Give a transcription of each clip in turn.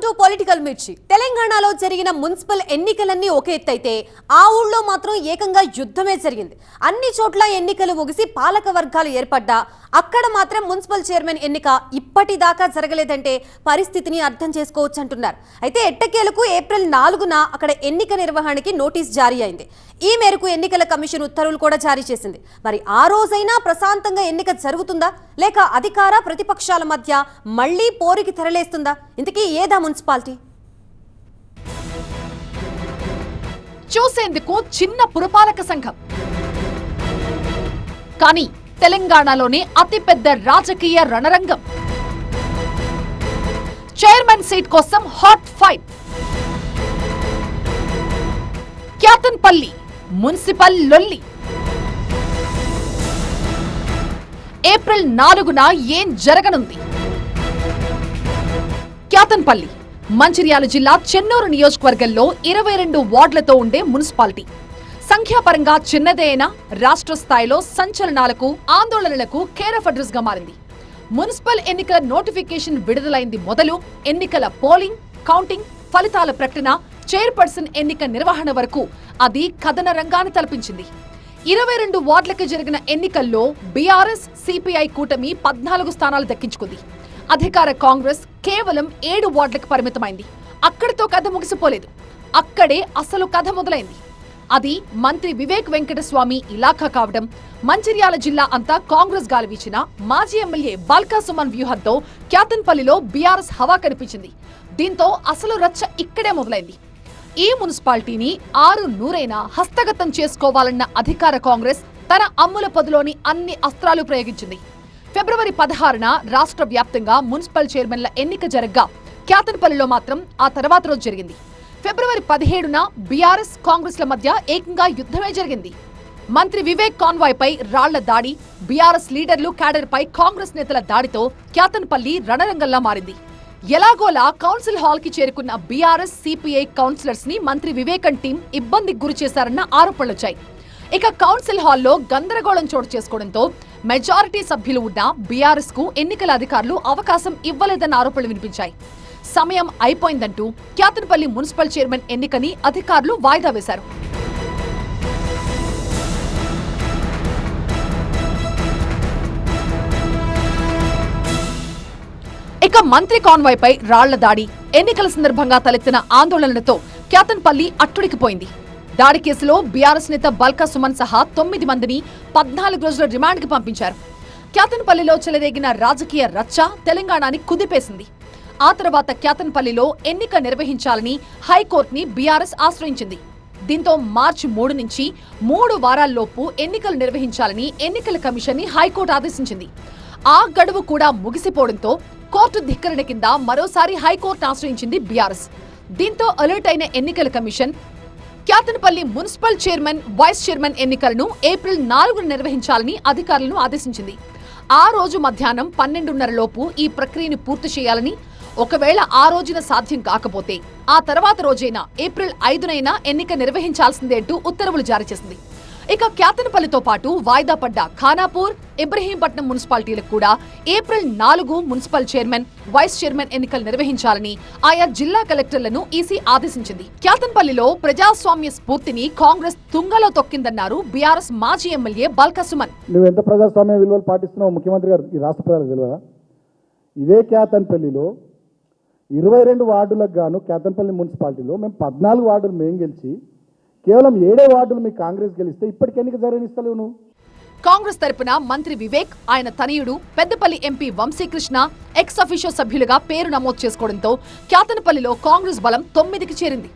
Welcome to political మిర్చి. తెలంగాణలో జరిగిన మున్సిపల్ ఎన్నికలన్నీ ఒక ఎత్తైతే ఆ ఊళ్ళో మాత్రం ఏకంగా యుద్ధమే జరిగింది. అన్ని చోట్ల ఎన్నికలు ముగిసి పాలక వర్గాలు ఏర్పడ్డా అక్కడ మాత్రం మున్సిపల్ చైర్మన్ ఎన్నిక ఇప్పటిదాకా జరగలేదంటే పరిస్థితిని అర్థం చేసుకోవచ్చు అంటున్నారు. అయితే ఎట్టకేలకు ఏప్రిల్ 4న అక్కడ ఎన్నిక నిర్వహణకి నోటీస్ జారీ అయింది. ఈ మేరకు ఎన్నికల కమిషన్ ఉత్తర్వులు కూడా జారీ చేసింది. మరి ఆ రోజైనా ప్రశాంతంగా ఎన్నిక జరుగుతుందా లేక అధికార ప్రతిపక్షాల మధ్య మళ్లీ పోరికి తెరలేస్తుందా? ఇంతకీ ఏదా మున్సిపాలిటీ? చూసేందుకు చిన్న పురపాలక సంఘం, కానీ తెలంగాణలోని అతిపెద్ద రాజకీయ రణరంగం. చైర్మన్ సీట్ కోసం హాట్ ఫైట్. క్యాతన్పల్లి మున్సిపల్ లొల్లి. ఏప్రిల్ 4న ఏం జరగనుంది? క్యాతన్పల్లి మంచిర్యాల జిల్లా చెన్నూరు నియోజకవర్గంలో 22 వార్డులతో ఉండే మున్సిపాలిటీ. సంఖ్యాపరంగా చిన్నదే అయినా రాష్ట్ర స్థాయిలో సంచలనాలకు, ఆందోళనలకు కేర్ ఆఫ్ అడ్రస్ గా మారింది. మున్సిపల్ ఎన్నికల నోటిఫికేషన్ విడుదలైంది మొదలు ఎన్నికల పోలింగ్, కౌంటింగ్, ఫలితాల ప్రకటన, చైర్పర్సన్ ఎన్నిక నిర్వహణ వరకు అది కథన రంగాన్ని తలపించింది. 22 వార్డులకు జరిగిన ఎన్నికల్లో బీఆర్ఎస్, సిపిఐ కూటమి 14 స్థానాలు దక్కించుకుంది. అధికార కాంగ్రెస్ కేవలం 7 వార్డులకు పరిమితమైంది. అక్కడితో కథ ముగిసిపోలేదు. అక్కడే అసలు కథ మొదలైంది. అది మంత్రి వివేక్ వెంకటస్వామి ఇలాఖా కావడం. మంచిర్యాల జిల్లా అంతా కాంగ్రెస్ గాలి వీచిన మాజీ ఎమ్మెల్యే బాల్కా సుమన్ వ్యూహంతో క్యాతన్పల్లిలో బీఆర్ఎస్ హవా కనిపించింది. దీంతో అసలు రచ్చ ఇక్కడే మొదలైంది. ఈ మున్సిపాలిటీని 6 హస్తగతం చేసుకోవాలన్న అధికార కాంగ్రెస్ తన అమ్ముల పొదిలోని అన్ని అస్త్రాలు ప్రయోగించింది. ఫిబ్రవరి 16న రాష్ట్ర వ్యాప్తంగా మున్సిపల్ చైర్మన్ల ఎన్నిక జరగ్గా క్యాతన్పల్లిలో మాత్రం ఆ తర్వాత రోజు జరిగింది. ఫిబ్రవరి 17న బీఆర్ఎస్, కాంగ్రెస్ల మధ్య ఏకంగా యుద్ధమే జరిగింది. మంత్రి వివేక్ కాన్వాయ్ పై రాళ్ల దాడి, బీఆర్ఎస్ లీడర్లు, క్యాడర్ పై కాంగ్రెస్ నేతల దాడితో క్యాతన్పల్లి రణరంగంలా మారింది. ఎలాగోలా కౌన్సిల్ హాల్ కి చేరుకున్న బీఆర్ఎస్, సిపిఐ కౌన్సిలర్స్ ని మంత్రి వివేకన్ టీం ఇబ్బందికి గురి చేశారన్న ఆరోపణలొచ్చాయి. ఇక కౌన్సిల్ హాల్లో గందరగోళం చోటు చేసుకోవడంతో మెజారిటీ సభ్యులు ఉన్న బీఆర్ఎస్ కు ఎన్నికల అధికారులు అవకాశం ఇవ్వలేదన్న ఆరోపణలు వినిపించాయి. సమయం అయిపోయిందంటూ క్యాతన్పల్లి మున్సిపల్ చైర్మన్ ఎన్నికని అధికారులు వాయిదా వేశారు. ఇక మంత్రి కాన్వాయ్ పై రాళ్ల దాడి, ఎన్నికల సందర్భంగా తలెత్తిన ఆందోళనలతో క్యాతన్పల్లి అట్టుడికిపోయింది. దాడి కేసులో బీఆర్ఎస్ నేత బాల్కా సుమన్ సహా 9 మందిని 14 రోజుల రిమాండ్ కి పంపించారు. క్యాతన్పల్లిలో చెలరేగిన రాజకీయ రచ్చ తెలంగాణని కుదిపేసింది. ఆ తర్వాత క్యాతన్పల్లిలో ఎన్నిక నిర్వహించాలని హైకోర్టుని బీఆర్ఎస్ ఆశ్రయించింది. దీంతో మార్చి 3 నుంచి 3 వారాల్లోపు ఎన్నికలు నిర్వహించాలని ఎన్నికల కమిషన్ ని హైకోర్టు ఆదేశించింది. ఆ గడువు కూడా ముగిసిపోవడంతో కోర్టు ధిక్కరణ కింద మరోసారి హైకోర్టు ఆశ్రయించింది బీఆర్ఎస్. దీంతో అలర్ట్ అయిన ఎన్నికల commission Kyathanpalli municipal chairman, vice chairman ఎన్నికలను ఏప్రిల్ 4న నిర్వహించాలని అధికారులను ఆదేశించింది. ఆ రోజు మధ్యాహ్నం 12:30 లోపు ఈ ప్రక్రియను పూర్తి చేయాలని, ఒకవేళ ఆ రోజున సాధ్యం కాకపోతే ఆ తర్వాత రోజైనా ఏప్రిల్ 5నైనా ఎన్నిక నిర్వహించాల్సిందే అంటూ ఉత్తర్వులు జారీ చేసింది. ఇక క్యాతన్పల్లితో పాటు వాయిదా పడ్డ ఖానాపూర్, ఇబ్రహీంపట్నం మున్సిపాలిటీలకు కూడా April 4 municipal chairman, vice chairman ఎన్నికలు నిర్వహించాలని ఆయా జిల్లా కలెక్టర్లను ఈసీ ఆదేశించింది. క్యాతన్పల్లిలో ప్రజాస్వామ్య స్ఫూర్తిని కాంగ్రెస్ తుంగలో తొక్కిందన్నారు బీఆర్ఎస్ మాజీ ఎమ్మెల్యే బాల్కా సుమన్. నువ్వు ఎంత ప్రజాస్వామ్య విలువలు పాటిస్తున్నావు ముఖ్యమంత్రి గారు ఈ రాష్ట్ర ప్రజలకు తెలియదా? ఇదే క్యాతన్పల్లిలో 22 వార్డులకు గాను క్యాతన్పల్లి మున్సిపాలిటీలో మేము 14 వార్డులు మేము గెలిచి కేవలం 7 వార్డులు మీ కాంగ్రెస్ గెలిస్తే ఇప్పటికి ఎన్నిక జరగనిస్తలేవు నువ్వు. కాంగ్రెస్ తరపున మంత్రి వివేక్, ఆయన తనయుడు Peddapalli MP Vamsi Krishna ex officio సభ్యులుగా పేరు నమోదు చేసుకోవడంతో క్యాతన్పల్లిలో కాంగ్రెస్ బలం 9కి చేరింది.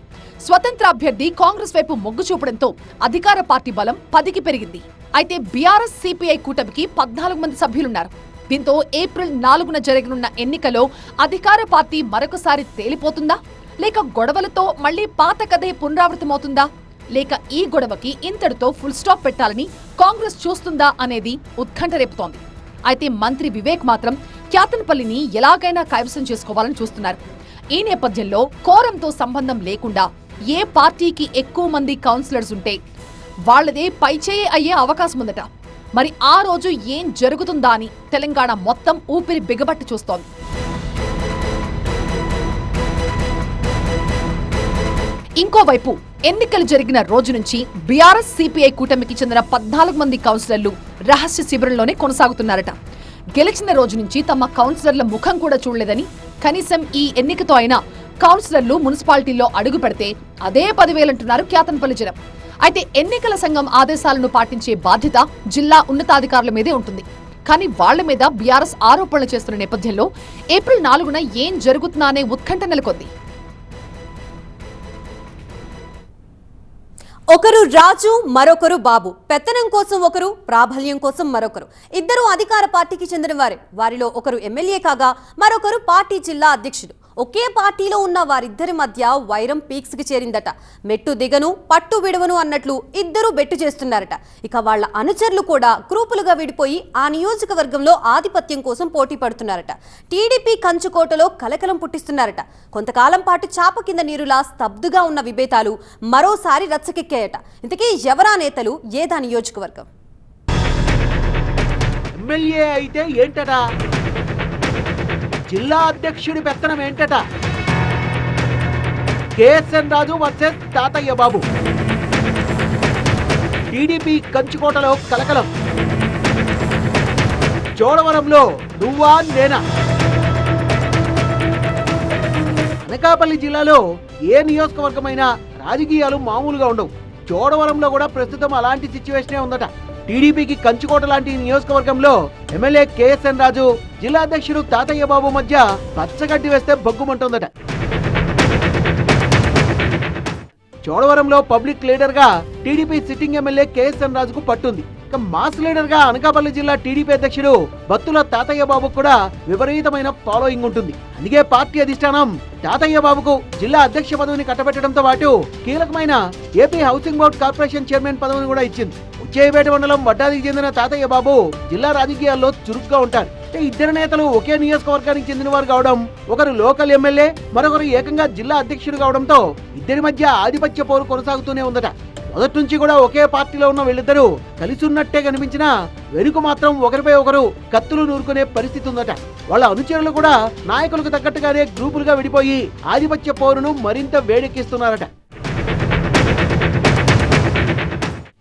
స్వతంత్ర అభ్యర్థి కాంగ్రెస్ వైపు మొగ్గు చూపడంతో అధికార పార్టీ బలం 10కి పెరిగింది. అయితే బీఆర్ఎస్, సిపిఐ కూటమికి 14 మంది సభ్యులున్నారు. దీంతో ఏప్రిల్ 4న జరగనున్న ఎన్నికలో అధికార పార్టీ మరొకసారి తేలిపోతుందా, లేక గొడవలతో మళ్లీ పాత కథే పునరావృతమవుతుందా, లేక ఈ గొడవకి ఇంతటితో ఫుల్ స్టాప్ పెట్టాలని కాంగ్రెస్ చూస్తుందా అనేది ఉత్కంఠ రేపుతోంది. అయితే మంత్రి వివేక్ మాత్రం క్యాతన్పల్లిని ఎలాగైనా కైవసం చేసుకోవాలని చూస్తున్నారు. ఈ నేపథ్యంలో కోరంతో సంబంధం లేకుండా ఏ పార్టీకి ఎక్కువ మంది కౌన్సిలర్స్ ఉంటే వాళ్లదే పైచేయే అయ్యే అవకాశం ఉందట. మరి ఆ రోజు ఏం జరుగుతుందా అని తెలంగాణ మొత్తం ఊపిరి బిగబట్టి చూస్తోంది. ఇంకోవైపు ఎన్నికలు జరిగిన రోజు నుంచి బీఆర్ఎస్ సిపిఐ కూటమికి చెందిన 14 మంది కౌన్సిలర్లు రహస్య శిబిరంలోనే కొనసాగుతున్నారట. గెలిచిన రోజు నుంచి తమ కౌన్సిలర్ల ముఖం కూడా చూడలేదని, కనీసం ఈ ఎన్నికతో అయినా కౌన్సిలర్లు మున్సిపాలిటీల్లో అడుగు పెడితే అదే 10,000 అంటున్నారు కేతన్పల్లి జనం. అయితే ఎన్నికల సంఘం ఆదేశాలను పాటించే బాధ్యత జిల్లా ఉన్నతాధికారుల మీదే ఉంటుంది. కానీ వాళ్ల మీద బీఆర్ఎస్ ఆరోపణలు చేస్తున్న నేపథ్యంలో ఏప్రిల్ 4న ఏం జరుగుతుందా అనే ఉత్కంఠ నెలకొంది. ఒకరు రాజు, మరొకరు బాబు. పెత్తనం కోసం ఒకరు, ప్రాబల్యం కోసం మరొకరు. ఇద్దరు అధికార పార్టీకి చెందిన వారే. వారిలో ఒకరు ఎమ్మెల్యే కాగా మరొకరు పార్టీ జిల్లా అధ్యక్షుడు. ఒకే పార్టీలో ఉన్న వారిద్దరి మధ్య వైరం పీక్స్ కి చేరిందట. మెట్టు దిగను పట్టు విడవను అన్నట్లు ఇద్దరు బెట్టు చేస్తున్నారట. ఇక వాళ్ళ అనుచరులు కూడా గ్రూపులుగా విడిపోయి ఆ నియోజకవర్గంలో ఆధిపత్యం కోసం పోటీ పడుతున్నారట. టీడీపీ కంచుకోటలో కలకలం పుట్టిస్తున్నారట. కొంతకాలం పాటు చాప కింద నీరులా స్తబ్దుగా ఉన్న విభేదాలు మరోసారి రచ్చకెక్కాయట. ఇంతకీ ఎవరా నేతలు, ఏదా నియోజకవర్గం? ఎమ్మెల్యే అయితే ఏంటట, జిల్లా అధ్యక్షుడి పెత్తనం ఏంటట, కేఎస్ఎన్ రాజు వర్సెస్ తాతయ్య బాబు. టీడీపీ కంచుకోటలో కలకలం. చోడవరంలో నువ్వా నేనా? అనకాపల్లి జిల్లాలో ఏ నియోజకవర్గమైనా రాజకీయాలు మామూలుగా ఉండవు. చోడవరంలో కూడా ప్రస్తుతం అలాంటి సిచ్యువేషనే ఉందట. టీడీపీకి కంచుకోట లాంటి నియోజకవర్గంలో ఎమ్మెల్యే కేఎస్ఎన్ రాజు, జిల్లా అధ్యక్షుడు తాతయ్య బాబు మధ్య పచ్చగడ్డి వేస్తే బగ్గుమంటుందట. చోడవరంలో పబ్లిక్ లీడర్ గా టీడీపీ సిట్టింగ్ ఎమ్మెల్యే కేఎస్ఎన్ రాజుకు పట్టుంది. ఇక మాస్ లీడర్ గా అనకాపల్లి జిల్లా టీడీపీ అధ్యక్షుడు బత్తుల తాతయ్య బాబు కూడా విపరీతమైన ఫాలోయింగ్ ఉంటుంది. అందుకే పార్టీ అధిష్టానం తాతయ్య బాబుకు జిల్లా అధ్యక్ష పదవిని కట్టబెట్టడంతో పాటు కీలకమైన AP housing board corporation chairman పదవిని కూడా ఇచ్చింది. ఉచ్చేపేట మండలం వడ్డాదికి చెందిన తాతయ్య బాబు జిల్లా రాజకీయాల్లో చురుగ్గా ఉంటారు. ఇద్దరు నేతలు ఒకే నియోజకవర్గానికి చెందిన వారు కావడం, ఒకరు లోకల్ ఎమ్మెల్యే, మరొకరు ఏకంగా జిల్లా అధ్యక్షుడు కావడంతో ఇద్దరి మధ్య ఆధిపత్య పోరు కొనసాగుతూనే ఉందట. మొదటి నుంచి కూడా ఒకే పార్టీలో ఉన్న వీళ్ళిద్దరూ కలిసి ఉన్నట్టే కనిపించినా వెనుక మాత్రం ఒకరిపై ఒకరు కత్తులు నూరుకునే పరిస్థితి ఉందట. వాళ్ళ అనుచరులు కూడా నాయకులకు తగ్గట్టుగానే గ్రూపులుగా విడిపోయి ఆధిపత్య పోరును మరింత వేడెక్కిస్తున్నారట.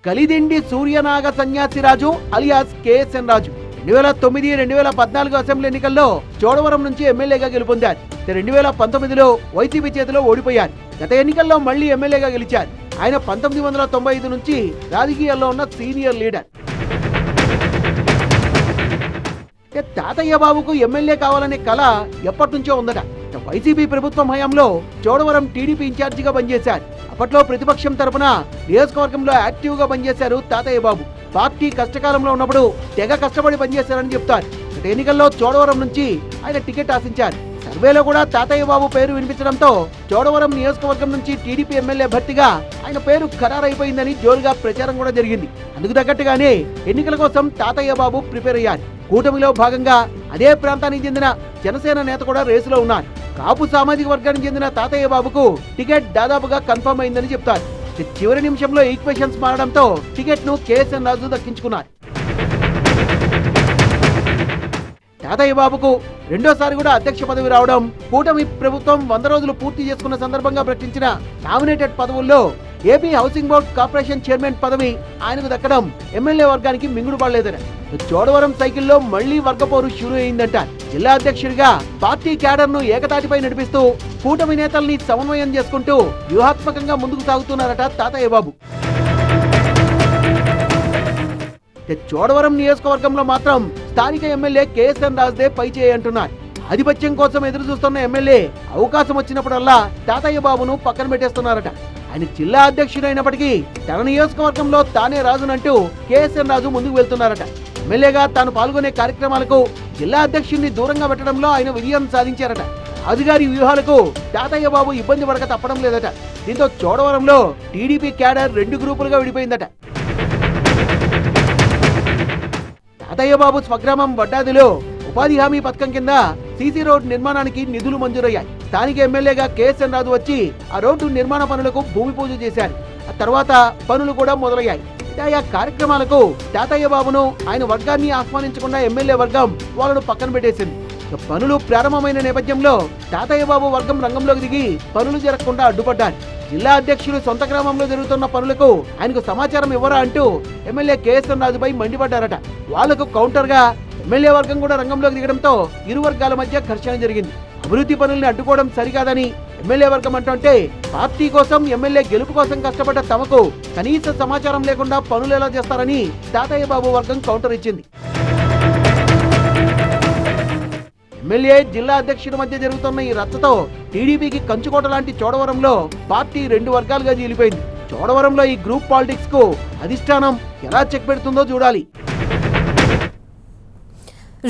కలిదిండి సూర్యనాగ సన్యాసిరాజు అలియాస్ కేఎస్ఎన్ రాజు 2009-2014 అసెంబ్లీ ఎన్నికల్లో చోడవరం నుంచి ఎమ్మెల్యేగా గెలుపొందారు. 2019లో వైసీపీ చేతిలో ఓడిపోయారు. గత ఎన్నికల్లో మళ్లీ ఎమ్మెల్యేగా గెలిచారు. ఆయన 1995 నుంచి రాజకీయాల్లో ఉన్న సీనియర్ లీడర్. తాతయ్య బాబుకు ఎమ్మెల్యే కావాలనే కళ ఎప్పటి నుంచో ఉందట. వైసీపీ ప్రభుత్వం హయాంలో చోడవరం టీడీపీ ఇన్ఛార్జిగా పనిచేశారు. అప్పట్లో ప్రతిపక్షం తరపున నియోజకవర్గంలో యాక్టివ్ గా పనిచేశారు తాతయ్య బాబు. పార్టీ కష్టకాలంలో ఉన్నప్పుడు తెగ కష్టపడి పనిచేశారని చెప్తారు. గత ఎన్నికల్లో చోడవరం నుంచి ఆయన టికెట్ ఆశించారు. సర్వేలో కూడా తాతయ్య బాబు పేరు వినిపించడంతో చోడవరం నియోజకవర్గం నుంచి టీడీపీ ఎమ్మెల్యే భర్తీగా ఆయన పేరు ఖరారైపోయిందని జోరుగా ప్రచారం కూడా జరిగింది. అందుకు తగ్గట్టుగానే ఎన్నికల కోసం తాతయ్య బాబు ప్రిపేర్ అయ్యారు. కూటమిలో భాగంగా అదే ప్రాంతానికి చెందిన జనసేన నేత కూడా రేసులో ఉన్నారు. కాపు సామాజిక వర్గానికి చెందిన తాతయ్య బాబుకు టికెట్ దాదాపుగా కన్ఫర్మ్ అయిందని చెప్తారు. చివరి నిమిషంలో ఈక్వేషన్స్ మారడంతో టికెట్ ను కేఎస్ఎన్ రాజు దక్కించుకున్నారు. తాతయ్య బాబుకు రెండోసారి కూడా అధ్యక్ష పదవి రావడం, కూటమి ప్రభుత్వం 100 రోజులు పూర్తి చేసుకున్న సందర్భంగా ప్రకటించిన నామినేటెడ్ పదవుల్లో AP housing board corporation chairman పదవి ఆయనకు దక్కడం ఎమ్మెల్యే వర్గానికి మింగుడు పడలేదట. చోడవరం సైకిల్లో మళ్లీ వర్గపోరు షురూ అయిందంట. జిల్లా అధ్యక్షుడిగా పార్టీ క్యాడర్ ను ఏకతాటిపై నడిపిస్తూ కూటమి నేతల్ని సమన్వయం చేసుకుంటూ వ్యూహాత్మకంగా ముందుకు సాగుతున్నారట తాతయ్య బాబు. చోడవరం నియోజకవర్గంలో మాత్రం స్థానిక ఎమ్మెల్యే కేఎస్ఎన్ రాజుదే పై చేయి అంటున్నారు. ఆధిపత్యం కోసం ఎదురు చూస్తున్న ఎమ్మెల్యే అవకాశం వచ్చినప్పుడల్లా తాతయ్య బాబును పక్కన పెట్టేస్తున్నారట. ఆయన జిల్లా అధ్యక్షుడైనప్పటికీ తన నియోజకవర్గంలో తానే రాజునంటూ కేఎస్ఎన్ రాజు ముందుకు వెళ్తున్నారట. ఎమ్మెల్యేగా తాను పాల్గొనే కార్యక్రమాలకు జిల్లా అధ్యక్షుడిని దూరంగా పెట్టడంలో ఆయన విజయం సాధించారట. రాజుగారి వ్యూహాలకు తాతయ్య బాబు ఇబ్బంది పడక తప్పడం లేదట. దీంతో చోడవరంలో టీడీపీ క్యాడర్ 2 గ్రూపులుగా విడిపోయిందట. తాతయ్య బాబు స్వగ్రామం వడ్డాదిలో ఉపాధి హామీ పథకం కింద సీసీ రోడ్ నిర్మాణానికి నిధులు మంజూరయ్యాయి. స్థానిక ఎమ్మెల్యేగా కేఎస్ఎన్ రాజు వచ్చి ఆ రోడ్డు నిర్మాణ పనులకు భూమి పూజ చేశారు. ఆ తర్వాత పనులు కూడా మొదలయ్యాయి. ఆయా కార్యక్రమాలకు తాతయ్య బాబును ఆయన వర్గాన్ని ఆహ్వానించకుండా ఎమ్మెల్యే వర్గం వాళ్ళను పక్కన పెట్టేసింది. పనులు ప్రారంభమైన నేపథ్యంలో తాతయ్య బాబు వర్గం రంగంలోకి దిగి పనులు జరగకుండా అడ్డుపడ్డారు. జిల్లా అధ్యక్షులు సొంత గ్రామంలో జరుగుతున్న పనులకు ఆయనకు సమాచారం ఇవ్వరా అంటూ ఎమ్మెల్యే కేఎస్ఎన్ రాజుపై మండిపడ్డారట. వాళ్లకు కౌంటర్ గా ఎమ్మెల్యే వర్గం కూడా రంగంలోకి దిగడంతో ఇరు వర్గాల మధ్య ఘర్షణ జరిగింది. అభివృద్ధి పనుల్ని అడ్డుకోవడం సరికాదని ఎమ్మెల్యే వర్గం అంటుంటే, పార్టీ కోసం ఎమ్మెల్యే గెలుపు కోసం కష్టపడ్డ తమకు కనీస సమాచారం లేకుండా పనులు ఎలా చేస్తారని తాతయ్య బాబు వర్గం కౌంటర్ ఇచ్చింది. ఎమ్మెల్యే జిల్లా అధ్యక్షుడి మధ్య జరుగుతున్న ఈ రచ్చతో టీడీపీకి కంచుకోట లాంటి చోడవరంలో పార్టీ 2 వర్గాలుగా చీలిపోయింది. చోడవరంలో ఈ గ్రూప్ పాలిటిక్స్ కు అధిష్టానం ఎలా చెక్ పెడుతుందో చూడాలి.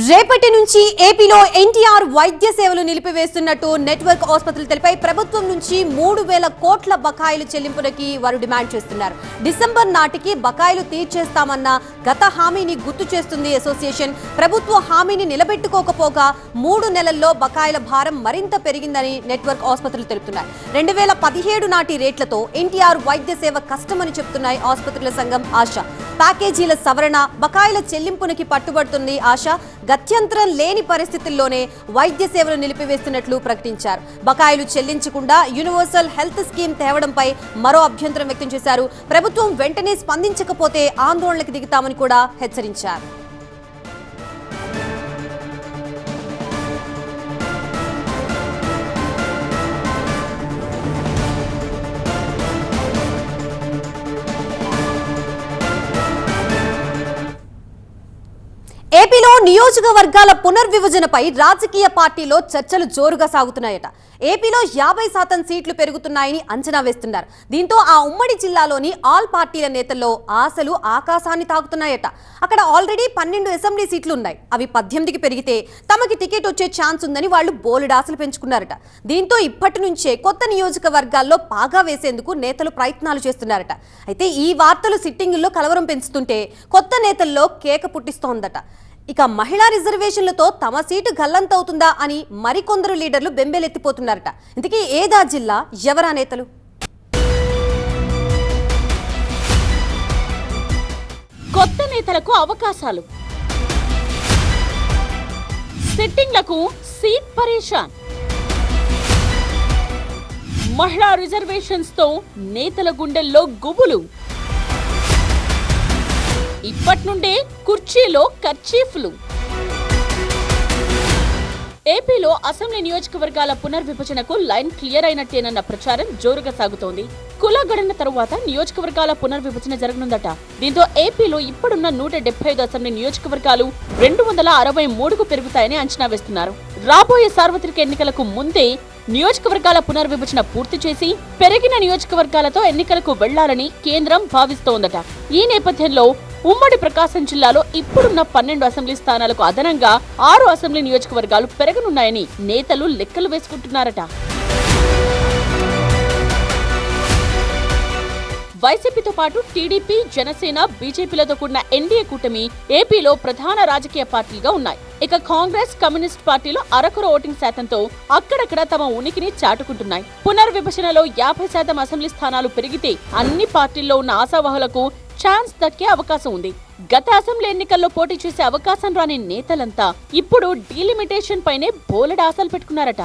రేపటి నుంచి ఏపీలో ఎన్టీఆర్ వైద్య సేవలు నిలిపివేస్తున్నట్టు నెట్వర్క్ ఆసుపత్రులు తెలిపాయి. ప్రభుత్వం నుంచి 3,000 కోట్ల బకాయిలు చెల్లింపులకి వారు డిమాండ్ చేస్తున్నారు. డిసెంబర్ నాటికి బకాయిలు తీర్చేస్తామన్న గత హామీని గుర్తు చేస్తుంది అసోసియేషన్. ప్రభుత్వ హామీని నిలబెట్టుకోకపోగా 3 నెలల్లో బకాయిల భారం మరింత పెరిగిందని నెట్వర్క్ ఆసుపత్రులు తెలుపుతున్నాయి. 2017 నాటి రేట్లతో ఎన్టీఆర్ వైద్య సేవ కష్టమని చెప్తున్నాయి ఆసుపత్రుల సంఘం ఆశ. ప్యాకేజీల సవరణ, బకాయిల చెల్లింపునికి పట్టుబడుతుంది ఆశ. గత్యంతరం లేని పరిస్థితుల్లోనే వైద్య సేవలు నిలిపివేస్తున్నట్లు ప్రకటించారు. బకాయిలు చెల్లించకుండా యూనివర్సల్ హెల్త్ స్కీమ్ తేవడంపై మరో అభ్యంతరం వ్యక్తం చేశారు. ప్రభుత్వం వెంటనే స్పందించకపోతే ఆందోళనకు దిగుతామని కూడా హెచ్చరించారు. ఏపీలో నియోజకవర్గాల పునర్విభజనపై రాజకీయ పార్టీలో చర్చలు జోరుగా సాగుతున్నాయట. ఏపీలో 50% సీట్లు పెరుగుతున్నాయని అంచనా వేస్తున్నారు. దీంతో ఆ ఉమ్మడి జిల్లాలోని ఆల్ పార్టీల నేతల్లో ఆశలు ఆకాశాన్ని తాకుతున్నాయట. అక్కడ ఆల్రెడీ 12 అసెంబ్లీ సీట్లు ఉన్నాయి. అవి 18కి పెరిగితే తమకి టికెట్ వచ్చే ఛాన్స్ ఉందని వాళ్ళు బోలెడు ఆశలు పెంచుకున్నారట. దీంతో ఇప్పటి నుంచే కొత్త నియోజకవర్గాల్లో పాగా వేసేందుకు నేతలు ప్రయత్నాలు చేస్తున్నారట. అయితే ఈ వార్తలు సిట్టింగుల్లో కలవరం పెంచుతుంటే కొత్త నేతల్లో కేక పుట్టిస్తోందట. ఇక మహిళా రిజర్వేషన్లతో తమ సీటు గల్లంతవుతుందా అని మరికొందరు లీడర్లు బెంబేలెత్తిపోతున్నారట. ఇంతకీ ఏదా జిల్లా, ఎవరా నేతలు? కొత్త నేతలకు అవకాశాలు, సిట్టింగ్లకు సీట్ పరేషాన్, మహిళా రిజర్వేషన్స్ తో నేతల గుండెల్లో గుబులు, ఇప్పటి నుండే కుర్చీలో కర్చీఫ్లు. ఏపీలో అసెంబ్లీ నియోజకవర్గాల పునర్విభజనకు లైన్ క్లియర్ అయినట్టేనన్న ప్రచారం జోరుగా సాగుతోంది. కులగణన తరువాత నియోజకవర్గాల పునర్విభజన జరగనుందట. దీంతో ఏపీలో ఇప్పుడున్న 175 అసెంబ్లీ నియోజకవర్గాలు 263కు పెరుగుతాయని అంచనా వేస్తున్నారు. రాబోయే సార్వత్రిక ఎన్నికలకు ముందే నియోజకవర్గాల పునర్విభజన పూర్తి చేసి పెరిగిన నియోజకవర్గాలతో ఎన్నికలకు వెళ్లాలని కేంద్రం భావిస్తోందట. ఈ నేపథ్యంలో ఉమ్మడి ప్రకాశం జిల్లాలో ఇప్పుడున్న 12 అసెంబ్లీ స్థానాలకు అదనంగా 6 అసెంబ్లీ నియోజకవర్గాలు పెరగనున్నాయని నేతలు లెక్కలు వేసుకుంటున్నారట. వైసీపీతో పాటు టీడీపీ, జనసేన, బీజేపీలతో కూడిన ఎన్డీఏ కూటమి ఏపీలో ప్రధాన రాజకీయ పార్టీలుగా ఉన్నాయి. ఇక కాంగ్రెస్, కమ్యూనిస్ట్ పార్టీలు అరకొర ఓటింగ్ శాతంతో అక్కడక్కడ తమ ఉనికిని చాటుకుంటున్నాయి. పునర్విభజనలో 50% అసెంబ్లీ స్థానాలు పెరిగితే అన్ని పార్టీల్లో ఉన్న ఆశావాహులకు ఛాన్స్ దక్కే అవకాశం ఉంది. గత అసెంబ్లీ ఎన్నికల్లో పోటీ చేసే అవకాశం రాని నేతలంతా ఇప్పుడు డీలిమిటేషన్ పైనే బోలెడు ఆశలు పెట్టుకున్నారట.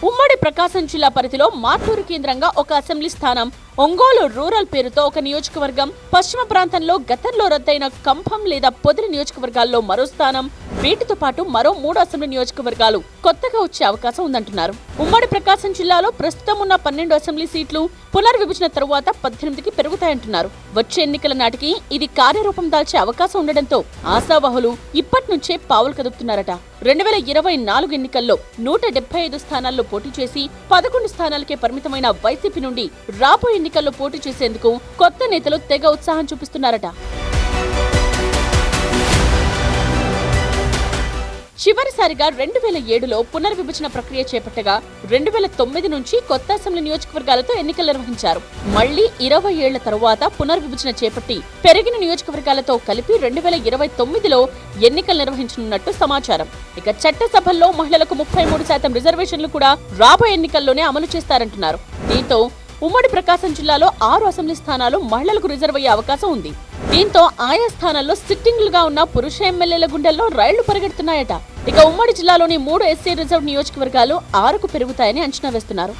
ఉమ్మడి ప్రకాశం జిల్లా పరిధిలో మార్టూరు కేంద్రంగా ఒక అసెంబ్లీ స్థానం, ఒంగోలు రూరల్ పేరుతో ఒక నియోజకవర్గం, పశ్చిమ ప్రాంతంలో గతంలో రద్దయిన కంభం లేదా పొదిలి నియోజకవర్గాల్లో మరో స్థానం, వీటితో పాటు మరో 3 అసెంబ్లీ నియోజకవర్గాలు కొత్తగా వచ్చే అవకాశం ఉందంటున్నారు. ఉమ్మడి ప్రకాశం జిల్లాలో ప్రస్తుతం ఉన్న 12 అసెంబ్లీ సీట్లు పునర్విభజన తరువాత 18కి పెరుగుతాయంటున్నారు. వచ్చే ఎన్నికల నాటికి ఇది కార్యరూపం దాల్చే అవకాశం ఉండడంతో ఆశావాహులు ఇప్పటి నుంచే పావులు కదుపుతున్నారట. 2024 ఎన్నికల్లో 175 స్థానాల్లో పోటీ చేసి 11 స్థానాలకే పరిమితమైన వైసీపీ నుండి రాబోయే ఎన్నికల్లో పోటీ చేసేందుకు కొత్త నేతలు తెగ ఉత్సాహం చూపిస్తున్నారట. చివరిసారిగా 2007లో పునర్విభజన ప్రక్రియ చేపట్టగా 2009 నుంచి కొత్త అసెంబ్లీ నియోజకవర్గాలతో ఎన్నికలు నిర్వహించారు. మళ్లీ 20 ఏళ్ల తరువాత పునర్విభజన చేపట్టి పెరిగిన నియోజకవర్గాలతో కలిపి 2029లో ఎన్నికలు నిర్వహించనున్నట్టు సమాచారం. ఇక చట్టసభల్లో మహిళలకు 33% రిజర్వేషన్లు కూడా రాబోయే ఎన్నికల్లోనే అమలు చేస్తారంటున్నారు. దీంతో ఉమ్మడి ప్రకాశం జిల్లాలో 6 అసెంబ్లీ స్థానాలు మహిళలకు రిజర్వ్ అయ్యే అవకాశం ఉంది. దీంతో ఆయా స్థానాల్లో సిట్టింగ్లుగా ఉన్న పురుష ఎమ్మెల్యేల గుండెల్లో రైళ్లు పరిగెడుతున్నాయట. ఇక ఉమ్మడి జిల్లాలోని 3 ఎస్సీ రిజర్వ్ నియోజకవర్గాలు 6కు పెరుగుతాయని అంచనా వేస్తున్నారు.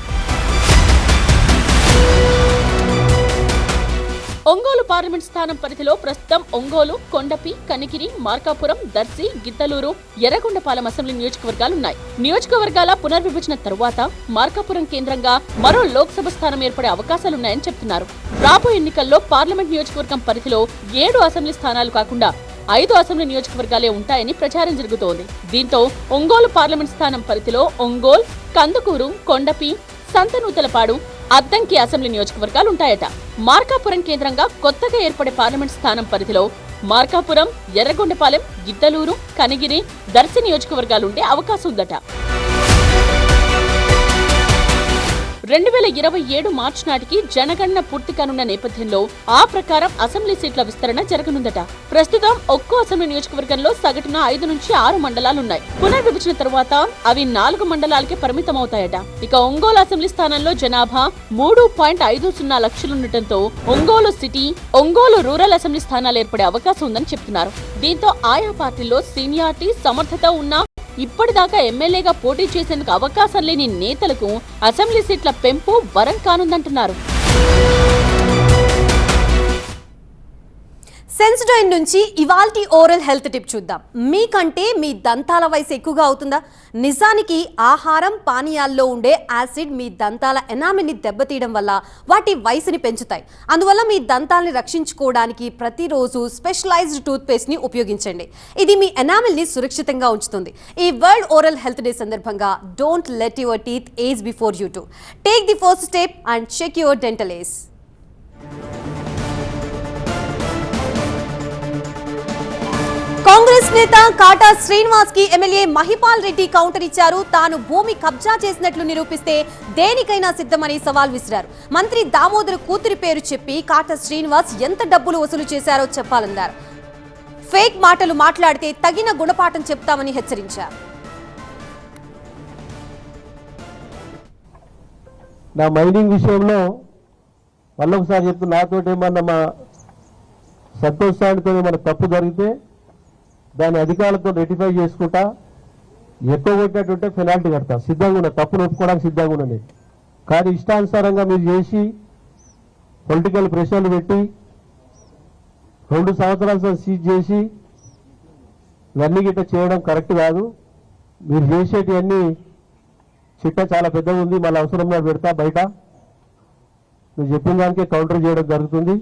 ఒంగోలు పార్లమెంట్ స్థానం పరిధిలో ప్రస్తుతం ఒంగోలు, కొండపి, కనిగిరి, మార్కాపురం, దర్శి, గిద్దలూరు, ఎర్రగొండపాలెం అసెంబ్లీ నియోజకవర్గాలున్నాయి. నియోజకవర్గాల పునర్విభజన తరువాత మార్కాపురం కేంద్రంగా మరో లోక్సభ స్థానం ఏర్పడే అవకాశాలున్నాయని చెప్తున్నారు. రాబోయే ఎన్నికల్లో పార్లమెంట్ నియోజకవర్గం పరిధిలో 7 అసెంబ్లీ స్థానాలు కాకుండా 5 అసెంబ్లీ నియోజకవర్గాలే ఉంటాయని ప్రచారం జరుగుతోంది. దీంతో ఒంగోలు పార్లమెంట్ స్థానం పరిధిలో ఒంగోల్, కందుకూరు, కొండపి, సంతనూతలపాడు, అద్దంకి అసెంబ్లీ నియోజకవర్గాలుంటాయట. మార్కాపురం కేంద్రంగా కొత్తగా ఏర్పడే పార్లమెంట్ స్థానం పరిధిలో మార్కాపురం, ఎర్రగొండపాలెం, గిద్దలూరు, కనిగిరి, దర్శి నియోజకవర్గాలుండే అవకాశం ఉందట. 2027 మార్చి నాటికి జనగణన పూర్తి కానున్న నేపథ్యంలో ఆ ప్రకారం అసెంబ్లీ సీట్ల విస్తరణ జరగనుందట. ప్రస్తుతం ఒక్కో అసెంబ్లీ నియోజకవర్గంలో సగటున 5 నుంచి 6 మండలాలున్నాయి. పునర్విభజన తర్వాత అవి 4 మండలాలకే పరిమితమవుతాయట. ఇక ఒంగోలు అసెంబ్లీ స్థానంలో జనాభా 3.50 లక్షలుండటంతో Ongole city, Ongole rural assembly స్థానాలు ఏర్పడే అవకాశం ఉందని చెప్తున్నారు. దీంతో ఆయా పార్టీల్లో సీనియారిటీ, సమర్థత ఉన్న ఇప్పటిదాకా ఎమ్మెల్యేగా పోటీ చేసేందుకు అవకాశం లేని నేతలకు అసెంబ్లీ సీట్ల పెంపు వరం కానుందంటున్నారు. సెన్సడైన్ నుంచి ఇవాల్టి ఓరల్ హెల్త్ టిప్ చూద్దాం. మీకంటే మీ దంతాల వయసు ఎక్కువగా అవుతుందా? నిజానికి ఆహారం, పానీయాల్లో ఉండే యాసిడ్ మీ దంతాల ఎనామిల్ని దెబ్బతీయడం వల్ల వాటి వయసుని పెంచుతాయి. అందువల్ల మీ దంతాల్ని రక్షించుకోవడానికి ప్రతిరోజు స్పెషలైజ్డ్ టూత్ పేస్ట్ని ఉపయోగించండి. ఇది మీ ఎనామిల్ని సురక్షితంగా ఉంచుతుంది. ఈ వరల్డ్ ఓరల్ హెల్త్ డే సందర్భంగా don't let your teeth age before you do. Take the first step and check your dental age. Congress నేత కాటా శ్రీనివాస్ కి ఎమ్మెల్యే మహిపాల్ రెడ్డి కౌంటర్ ఇచ్చారు. తాను భూమి కబ్జా చేసినట్లు నిరూపిస్తే దేనికైనా సిద్ధమని సవాల్ విసిరారు. మంత్రి దామోదర్ కూతురి పేరు చెప్పి కాటా శ్రీనివాస్ ఎంత డబ్బులు వసూలు చేశారో చెప్పాలన్నారు. ఫేక్ మాటలు మాట్లాడితే తగిన గుణపాఠం చెప్తామని హెచ్చరించారు. నా మైనింగ్ విషయంలో మళ్ళొకసారి చెప్తూ నాతోటి ఏమన్నా మా సంతోష్ సాయితో ఏమన్నా తప్పు జరిగితే దాని అధికారులతో రెటిఫై చేసుకుంటా, ఎక్కువ కొట్టినట్టుంటే పెనాల్టీ కడతా. సిద్ధంగా ఉన్నా, తప్పును ఒప్పుకోవడానికి సిద్ధంగా ఉన్నది. కానీ ఇష్టానుసారంగా మీరు చేసి పొలిటికల్ ప్రెషర్లు పెట్టి 2 సంవత్సరాలు సీజ్ చేసి ఇవన్నీ గిట్ట చేయడం కరెక్ట్ కాదు. మీరు చేసేటివన్నీ చిట్ట చాలా పెద్దగా ఉంది, మళ్ళీ అవసరంగా పెడతా బయట. మీరు చెప్పిన దానికే కౌంటర్ చేయడం జరుగుతుంది.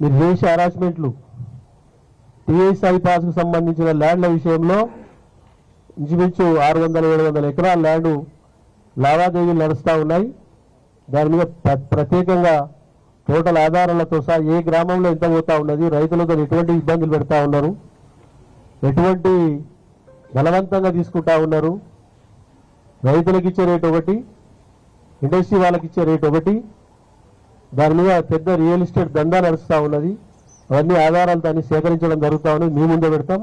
మీరు చేసే హరాస్మెంట్లు టీఎస్ఐ పాస్కు సంబంధించిన ల్యాండ్ల విషయంలో ఇంచుమించు 600-700 ఎకరాల ల్యాండ్ లావాదేవీలు నడుస్తూ ఉన్నాయి. దాని మీద ప్రత్యేకంగా టోటల్ ఆధారాలతో సహా ఏ గ్రామంలో ఎంత పోతా ఉన్నది, రైతులతో ఎటువంటి ఇబ్బందులు పెడతా ఉన్నారు, ఎటువంటి బలవంతంగా తీసుకుంటా ఉన్నారు, రైతులకు ఇచ్చే రేటు ఒకటి, ఇండస్ట్రీ వాళ్ళకి ఇచ్చే రేటు ఒకటి, దాని మీద పెద్ద రియల్ ఎస్టేట్ దందా నడుస్తూ ఉన్నది. అవన్నీ ఆధారాలతో అన్ని సేకరించడం జరుగుతూ ఉన్నది. మీ ముందే పెడతాం.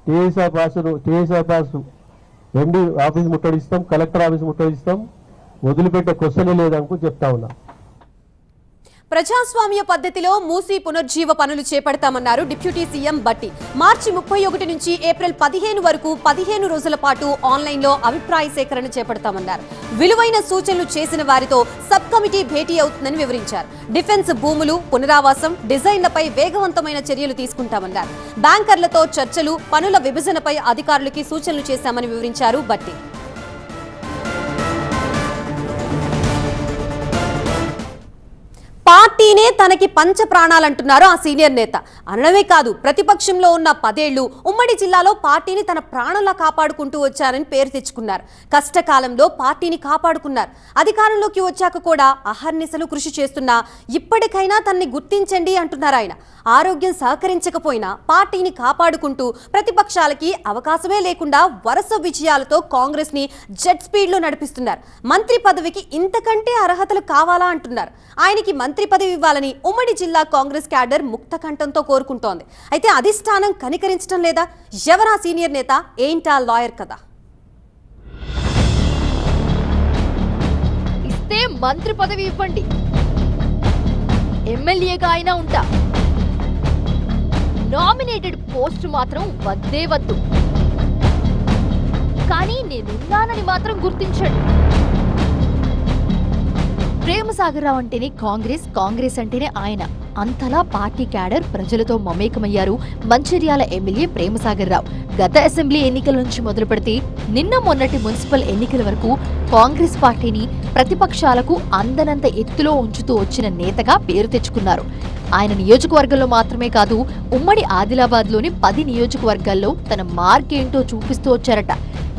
టీఎస్ఐ పాస్ ఎండి ఆఫీస్ ముట్టడిస్తాం, కలెక్టర్ ఆఫీస్ ముట్టడిస్తాం. వదిలిపెట్టే క్వశ్చనే లేదనుకో చెప్తా ఉన్నా. ప్రజాస్వామ్య పద్ధతిలో మూసీ పునర్జీవ పనులు చేపడతామన్నారు డిప్యూటీ సీఎం బట్టి. మార్చి 31 నుంచి ఏప్రిల్ 15 వరకు 15 రోజుల పాటు ఆన్లైన్లో అభిప్రాయ సేకరణ చేపడతామన్నారు. విలువైన సూచనలు చేసిన వారితో సబ్ కమిటీ భేటీ అవుతుందని వివరించారు. డిఫెన్స్ భూములు, పునరావాసం, డిజైన్లపై వేగవంతమైన చర్యలు తీసుకుంటామన్నారు. బ్యాంకర్లతో చర్చలు, పనుల విభజనపై అధికారులకి సూచనలు చేశామని వివరించారు బట్టి. పార్టీనే తనకి పంచ ప్రాణాలంటున్నారు ఆ సీనియర్ నేత. అనడమే కాదు, ప్రతిపక్షంలో ఉన్న 10 ఏళ్లు ఉమ్మడి జిల్లాలో పార్టీని తన ప్రాణంలా కాపాడుకుంటూ వచ్చారని పేరు తెచ్చుకున్నారు. కష్టకాలంలో పార్టీని కాపాడుకున్నారు. అధికారంలోకి వచ్చాక కూడా అహర్నిశలు కృషి చేస్తున్నా ఇప్పటికైనా తనని గుర్తించండి అంటున్నారు ఆయన. ఆరోగ్యం సహకరించకపోయినా పార్టీని కాపాడుకుంటూ ప్రతిపక్షాలకి అవకాశమే లేకుండా వరుస విజయాలతో కాంగ్రెస్ ని జెట్ స్పీడ్ లో నడిపిస్తున్నారు. మంత్రి పదవికి ఇంతకంటే అర్హతలు కావాలా అంటున్నారు. ఆయనకి మంత్రి పదవి ఇవ్వాలని ఉమ్మడి జిల్లా కాంగ్రెస్ క్యాడర్ ముక్త కంఠంతో కోరుకుంటోంది. అయితే అధిష్టానం కనికరించడం లేదా? ఎవరా సీనియర్ నేత? ఏంటా లాయర్ కదా? ఇస్తే మంత్రి పదవి ఇవ్వండి, ఎమ్మెల్యేగా అయినా ఉంటా, నామినేటెడ్ పోస్ట్ మాత్రం వద్దే వద్దు. కానీ నేనున్నానని మాత్రం గుర్తించండి. ప్రేమసాగర్ రావు అంటేనే కాంగ్రెస్, కాంగ్రెస్ అంటేనే ఆయన. అంతలా పార్టీ క్యాడర్ ప్రజలతో మమేకమయ్యారు మంచిర్యాల ఎమ్మెల్యే ప్రేమసాగర్ రావు. గత అసెంబ్లీ ఎన్నికల నుంచి మొదలు పెడితే నిన్న మొన్నటి మున్సిపల్ ఎన్నికల వరకు కాంగ్రెస్ పార్టీని ప్రతిపక్షాలకు అందనంత ఎత్తులో ఉంచుతూ వచ్చిన నేతగా పేరు తెచ్చుకున్నారు. ఆయన నియోజకవర్గంలో మాత్రమే కాదు, ఉమ్మడి ఆదిలాబాద్లోని 10 నియోజకవర్గాల్లో తన మార్కేంటో చూపిస్తూ వచ్చారట.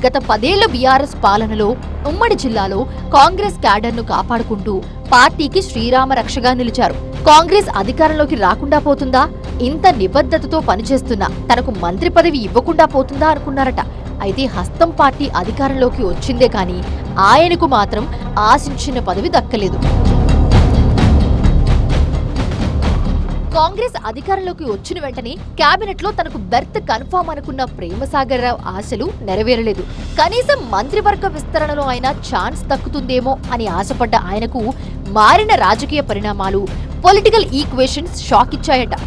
గత 10 ఏళ్ల బీఆర్ఎస్ పాలనలో ఉమ్మడి జిల్లాలో కాంగ్రెస్ క్యాడర్ను కాపాడుకుంటూ పార్టీకి శ్రీరామ రక్షగా నిలిచారు. కాంగ్రెస్ అధికారంలోకి రాకుండా పోతుందా, ఇంత నిబద్ధతతో పనిచేస్తున్నా తనకు మంత్రి పదవి ఇవ్వకుండా పోతుందా అనుకున్నారట. అయితే హస్తం పార్టీ అధికారంలోకి వచ్చిందే కానీ ఆయనకు మాత్రం ఆశించిన పదవి దక్కలేదు. కాంగ్రెస్ అధికారంలోకి వచ్చిన వెంటనే కేబినెట్ లో తనకు బెర్త్ కన్ఫర్మ్ అనుకున్న ప్రేమసాగర్ రావు ఆశలు నెరవేరలేదు. కనీసం మంత్రివర్గ విస్తరణలో అయినా ఛాన్స్ దక్కుతుందేమో అని ఆశపడ్డ ఆయనకు మారిన రాజకీయ పరిణామాలు, పొలిటికల్ ఈక్వేషన్స్ షాక్ ఇచ్చాయట.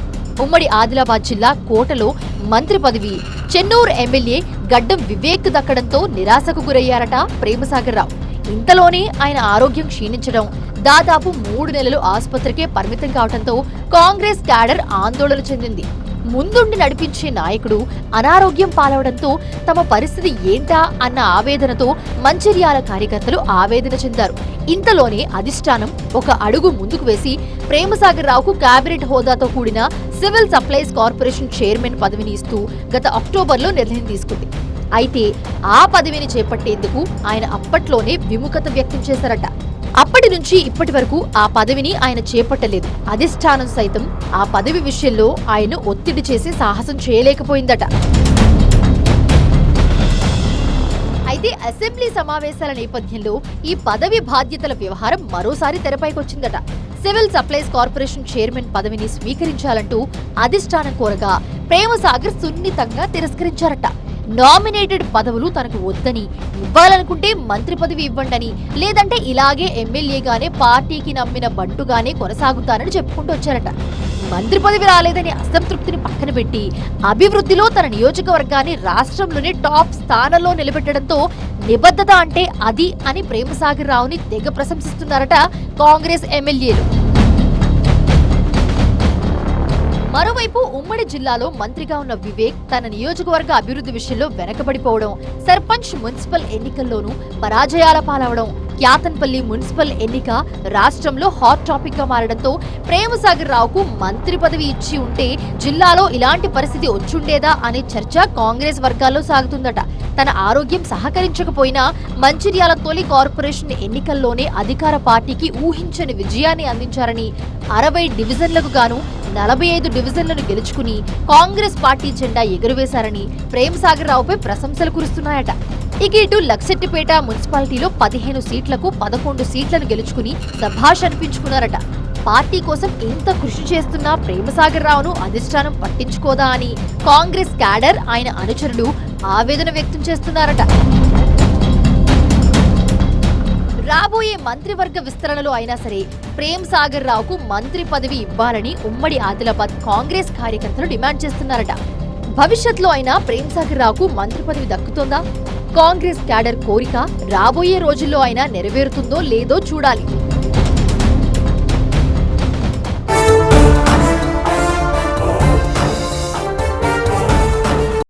ఉమ్మడి ఆదిలాబాద్ జిల్లా కోటలో మంత్రి పదవి, చెన్నూరు ఎమ్మెల్యే గడ్డం వివేక్ దక్కడంతో నిరాశకు గురయ్యారట ప్రేమసాగర్ రావు. ఇంతలోనే ఆయన ఆరోగ్యం క్షీణించడం, దాదాపు 3 నెలలు ఆసుపత్రికే పరిమితం కావడంతో కాంగ్రెస్ క్యాడర్ ఆందోళన చెందింది. ముందుండి నడిపించే నాయకుడు అనారోగ్యం పాలవడంతో తమ పరిస్థితి ఏంటా అన్న ఆవేదనతో మంచిర్యాల కార్యకర్తలు ఆవేదన చెందారు. ఇంతలోనే అధిష్టానం ఒక అడుగు ముందుకు వేసి ప్రేమసాగర్ రావుకు కేబినెట్ హోదాతో కూడిన సివిల్ సప్లైస్ కార్పొరేషన్ చైర్మన్ పదవిని ఇస్తూ గత అక్టోబర్లో నిర్ణయం తీసుకుంది. అయితే ఆ పదవిని చేపట్టేందుకు ఆయన అప్పట్లోనే విముఖత వ్యక్తం చేశారట. అప్పటి నుంచి ఇప్పటి వరకు ఆ పదవిని ఆయన చేపట్టలేదు. అధిష్టానం సైతం ఆ పదవి విషయంలో ఆయన ఒత్తిడి చేసి సాహసం చేయలేకపోయిందట. అయితే అసెంబ్లీ సమావేశాల నేపథ్యంలో ఈ పదవి బాధ్యతల వ్యవహారం మరోసారి తెరపైకొచ్చిందట. సివిల్ సప్లైస్ కార్పొరేషన్ చైర్మన్ పదవిని స్వీకరించాలంటూ అధిష్టానం కోరగా ప్రేమసాగర్ సున్నితంగా తిరస్కరించారట. నామినేటెడ్ పదవులు తనకు వద్దని, ఇవ్వాలనుకుంటే మంత్రి పదవి ఇవ్వండని, లేదంటే ఇలాగే ఎమ్మెల్యేగానే పార్టీకి నమ్మిన బంటుగానే కొనసాగుతానని చెప్పుకుంటూ వచ్చారట. మంత్రి పదవి రాలేదని అసంతృప్తిని పక్కన పెట్టి అభివృద్ధిలో తన నియోజకవర్గాన్ని రాష్ట్రంలోనే టాప్ స్థానంలో నిలబెట్టడంతో నిబద్ధత అంటే అది అని ప్రేమసాగర్ రావుని తెగ ప్రశంసిస్తున్నారట కాంగ్రెస్ ఎమ్మెల్యేలు. మరోవైపు ఉమ్మడి జిల్లాలో మంత్రిగా ఉన్న వివేక్ తన నియోజకవర్గ అభివృద్ధి విషయంలో వెనకబడిపోవడం, సర్పంచ్ మున్సిపల్ ఎన్నికల్లోనూ పరాజయాల పాలవడం, క్యాతన్పల్లి మున్సిపల్ ఎన్నిక రాష్ట్రంలో హాట్ టాపిక్ గా మారడంతో ప్రేమసాగర్ రావుకు మంత్రి పదవి ఇచ్చి ఉంటే జిల్లాలో ఇలాంటి పరిస్థితి వచ్చుండేదా అనే చర్చ కాంగ్రెస్ వర్గాల్లో సాగుతుందట. తన ఆరోగ్యం సహకరించకపోయినా మంచిర్యాల తొలి కార్పొరేషన్ ఎన్నికల్లోనే అధికార పార్టీకి ఊహించని విజయాన్ని అందించారని, 60 డివిజన్లకు గాను 45 డివిజన్లను గెలుచుకుని కాంగ్రెస్ పార్టీ జెండా ఎగురవేశారని ప్రేమసాగర్ రావుపై ప్రశంసలు కురుస్తున్నాయట. ఇక ఇటు లక్షెట్టిపేట మున్సిపాలిటీలో 15 సీట్లకు 11 సీట్లను గెలుచుకుని సభాష్ అనిపించుకున్నారట. పార్టీ కోసం ఇంత కృషి చేస్తున్న ప్రేమసాగర్ రావును అధిష్టానం పట్టించుకోదా అని కాంగ్రెస్ క్యాడర్, ఆయన అనుచరులు ఆవేదన వ్యక్తం చేస్తున్నారట. రాబోయే మంత్రివర్గ విస్తరణలో అయినా సరే ప్రేమసాగర్ రావుకు మంత్రి పదవి ఇవ్వాలని ఉమ్మడి ఆదిలాబాద్ కాంగ్రెస్ కార్యకర్తలు డిమాండ్ చేస్తున్నారట. భవిష్యత్తులో అయినా ప్రేమసాగర్ రావుకు మంత్రి పదవి దక్కుతోందా? కాంగ్రెస్ క్యాడర్ కోరిక రాబోయే రోజుల్లో అయినా నెరవేరుతుందో లేదో చూడాలి.